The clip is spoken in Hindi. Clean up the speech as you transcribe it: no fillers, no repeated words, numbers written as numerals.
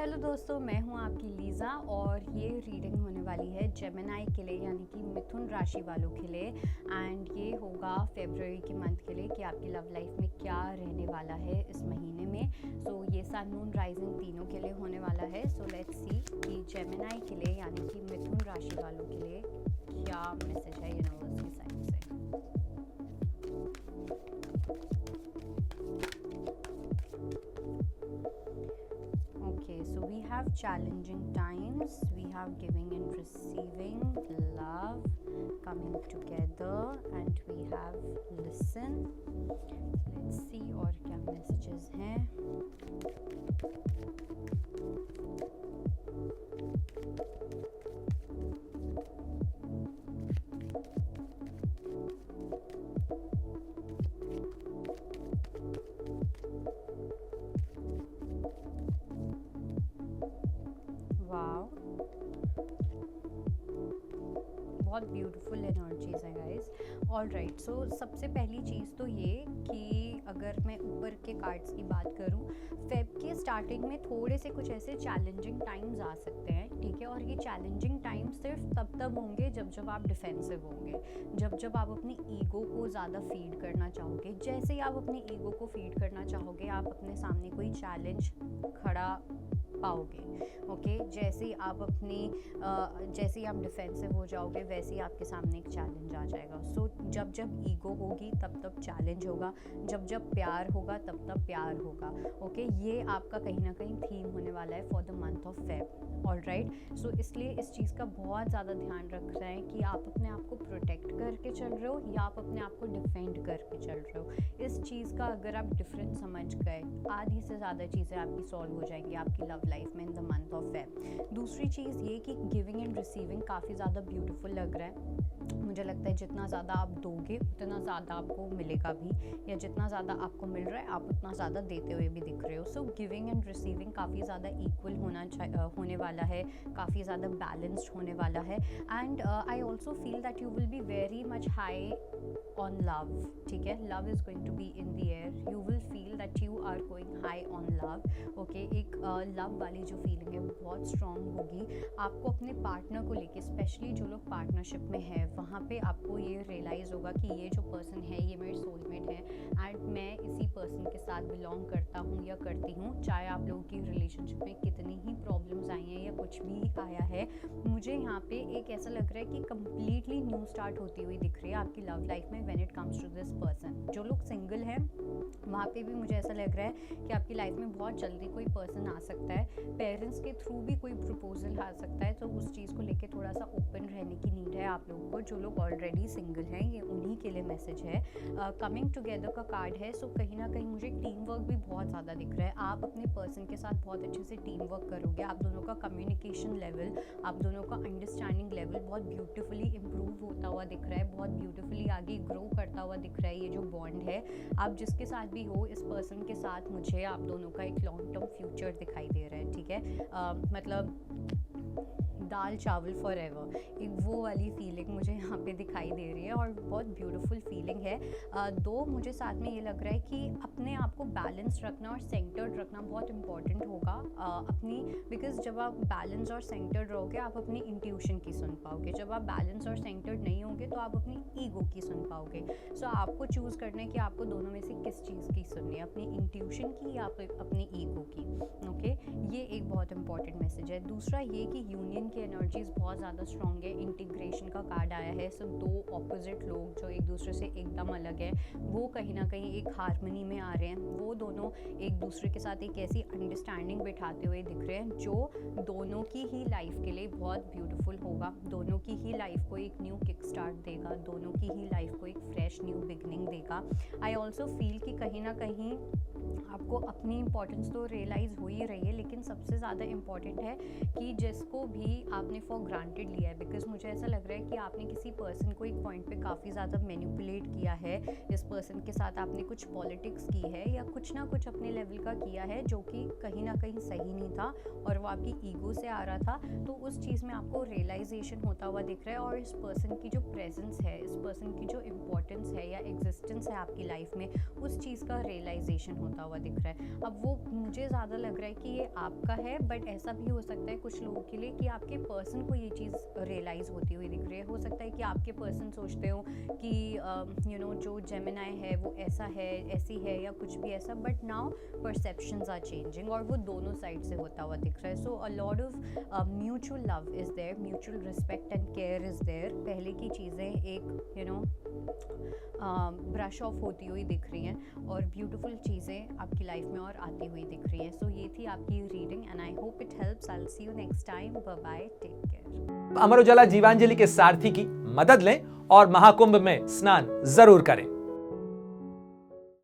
हेलो दोस्तों, मैं हूं आपकी लीज़ा और ये रीडिंग होने वाली है जेमिनी के लिए, यानी कि मिथुन राशि वालों के लिए। एंड ये होगा फरवरी के मंथ के लिए कि आपकी लव लाइफ में क्या रहने वाला है इस महीने में। सो ये सन मून राइजिंग तीनों के लिए होने वाला है। सो लेट्स सी कि जेमिनी के लिए यानी कि मिथुन राशि वालों के लिए क्या मैसेज है यूनिवर्स की साइड से। Okay, so we have challenging times, we have giving and receiving, love coming together, and we have listen. Let's see और क्या messages हैं। वाओ, बहुत ब्यूटीफुल एनर्जीज हैं गाइस। ऑल राइट, सो सबसे पहली चीज़ तो ये कि अगर मैं ऊपर के कार्ड्स की बात करूं, फेब के स्टार्टिंग में थोड़े से कुछ ऐसे चैलेंजिंग टाइम्स आ सकते हैं, ठीक है। और ये चैलेंजिंग टाइम सिर्फ तब होंगे जब आप डिफेंसिव होंगे, जब आप अपनी ईगो को ज़्यादा फीड करना चाहोगे। जैसे ही आप अपनी ईगो को फीड करना चाहोगे, आप अपने सामने कोई चैलेंज खड़ा पाओगे। ओके, जैसे ही आप जैसे ही आप डिफेंसिव हो जाओगे, वैसे ही आपके सामने एक चैलेंज आ जाएगा। सो जब ईगो होगी तब चैलेंज होगा, जब प्यार होगा तब प्यार होगा। ओके, ये आपका कहीं ना कहीं थीम होने वाला है for the month of Feb. All right, so इसलिए इस चीज़ का बहुत ज़्यादा ध्यान रख रहे हैं कि आप अपने आप को प्रोटेक्ट करके चल रहे हो या आप अपने आप को डिफेंड करके चल रहे हो। इस चीज़ का अगर आप डिफरेंस समझ गए, आधी से ज़्यादा चीज़ें आपकी सॉल्व हो जाएंगी आपकी लव लाइफ में in the month of Feb. दूसरी चीज़ ये कि गिविंग एंड रिसीविंग काफ़ी ज़्यादा ब्यूटीफुल लग रहा है। मुझे लगता है जितना ज़्यादा आप दोगे उतना ज़्यादा आपको मिलेगा भी, या जितना ज़्यादा आपको मिल रहा है आप उतना ज़्यादा देते हुए भी दिख रहे हो। सो गिविंग एंड रिसीविंग काफ़ी ज़्यादा इक्वल होने वाला है, काफ़ी ज़्यादा बैलेंस्ड होने वाला है। And I also feel that you will be very much high on love, ठीक है। Love is going to be in the air, you will feel that you are going high on love. Okay, एक लव वाली जो फीलिंग है वो बहुत स्ट्रॉन्ग होगी। आपको अपने पार्टनर को लेके, स्पेशली जो लोग पार्टनरशिप में है, वहाँ पे आपको ये रियलाइज़ होगा कि ये जो पर्सन है ये मेरे सोलमेट है एंड मैं इसी पर्सन के साथ बिलोंग करता हूँ या करती हूँ। चाहे आप लोगों की रिलेशनशिप में कितनी ही प्रॉब्लम्स आई हैं या कुछ भी आया है, मुझे यहाँ पे एक ऐसा लग रहा है कि कम्प्लीटली न्यू स्टार्ट होती हुई दिख रही है आपकी लव लाइफ में when it comes to this person. जो लोग सिंगल हैं वहाँ पे भी मुझे ऐसा लग रहा है कि आपकी लाइफ में बहुत जल्दी कोई पर्सन आ सकता है, पेरेंट्स के थ्रू भी कोई प्रपोजल आ सकता है। तो उस चीज़ को लेके थोड़ा सा ओपन रहने की नीड है आप लोगों को। जो लोग ऑलरेडी सिंगल हैं, ये उन्हीं के लिए मैसेज है। कमिंग टुगेदर का कार्ड है। सो कहीं ना कहीं मुझे टीम वर्क भी बहुत ज़्यादा दिख रहा है। आप अपने पर्सन के साथ बहुत अच्छे से टीम वर्क करोगे। आप दोनों का कम्युनिकेशन लेवल, आप दोनों का अंडरस्टैंडिंग लेवल बहुत ब्यूटीफुली इम्प्रूव होता हुआ दिख रहा है, बहुत ब्यूटीफुली आगे ग्रो करता हुआ दिख रहा है। ये जो बॉन्ड है, आप जिसके साथ भी हो, इस पर्सन के साथ मुझे आप दोनों का एक लॉन्ग टर्म फ्यूचर दिखाई दे रहा है, ठीक है। मतलब दाल चावल फॉर एवर, एक वो वाली फीलिंग मुझे यहाँ पे दिखाई दे रही है और बहुत ब्यूटीफुल फीलिंग है। दो मुझे साथ में ये लग रहा है कि अपने आप को बैलेंस रखना और सेंटर्ड रखना बहुत इंपॉर्टेंट होगा अपनी, बिकॉज जब आप बैलेंस और सेंटर्ड रहोगे आप अपनी इंट्यूशन की सुन पाओगे। जब आप बैलेंस और सेंटर्ड नहीं होंगे तो आप अपनी ईगो की सुन पाओगे। सो आपको चूज़ करना है कि आपको दोनों में से किस चीज़ की सुननी है, अपनी इंट्यूशन की या अपनी ईगो की। ओके, ये एक बहुत इंपॉर्टेंट मैसेज है। दूसरा ये कि यूनियन की एनर्जीज बहुत ज़्यादा स्ट्रॉन्ग है। इंटीग्रेशन का कार्ड आया है। सो दो ऑपोजिट लोग जो एक दूसरे से एकदम अलग है, वो कहीं ना कहीं एक हार्मनी में आ रहे हैं। वो दोनों एक दूसरे के साथ एक ऐसी अंडरस्टैंडिंग बिठाते हुए दिख रहे हैं जो दोनों की ही लाइफ के लिए बहुत ब्यूटीफुल होगा, दोनों की ही लाइफ को एक न्यू किक स्टार्ट देगा, दोनों की ही लाइफ को एक फ्रेश न्यू बिगनिंग देगा। आई ऑल्सो फील कि कहीं ना कहीं आपको अपनी इम्पोर्टेंस तो रियलाइज़ हो ही रही है, लेकिन सबसे ज़्यादा इम्पॉर्टेंट है कि जिसको भी आपने फॉर ग्रांटेड लिया है, बिकॉज मुझे ऐसा लग रहा है कि आपने किसी पर्सन को एक पॉइंट पे काफ़ी ज़्यादा मैनिपुलेट किया है। इस पर्सन के साथ आपने कुछ पॉलिटिक्स की है या कुछ ना कुछ अपने लेवल का किया है जो कि कहीं ना कहीं सही नहीं था और वो आपकी ईगो से आ रहा था। तो उस चीज़ में आपको रियलाइजेशन होता हुआ दिख रहा है और इस पर्सन की जो प्रेजेंस है, इस पर्सन की जो इम्पोर्टेंस है या एग्जिस्टेंस है आपकी लाइफ में, उस चीज़ का रियलाइजेशन होता हुआ दिख रहा है। अब वो मुझे ज़्यादा लग रहा है कि ये आपका है, बट ऐसा भी हो सकता है कुछ लोगों के लिए कि आपके पर्सन को ये चीज़ रियलाइज़ होती हुई दिख रही है। हो सकता है कि आपके पर्सन सोचते हो कि जो जेमिनाई है वो ऐसा है, ऐसी है या कुछ भी ऐसा, but now perceptions are changing और वो दोनों साइड से होता हुआ दिख रहा है। So a lot of mutual love is there, mutual respect and care is there. पहले की चीज़ें एक ब्रश ऑफ होती हुई दिख रही हैं और ब्यूटीफुल चीज़ें आपकी लाइफ में और आती हुई दिख रही हैं। सो ये थी आपकी reading and I hope it helps. I will see you next time. Bye bye, take care. Amar Ujala Jeevanjali के सारथी की मदद लें और महाकुंभ में स्नान जरूर करें।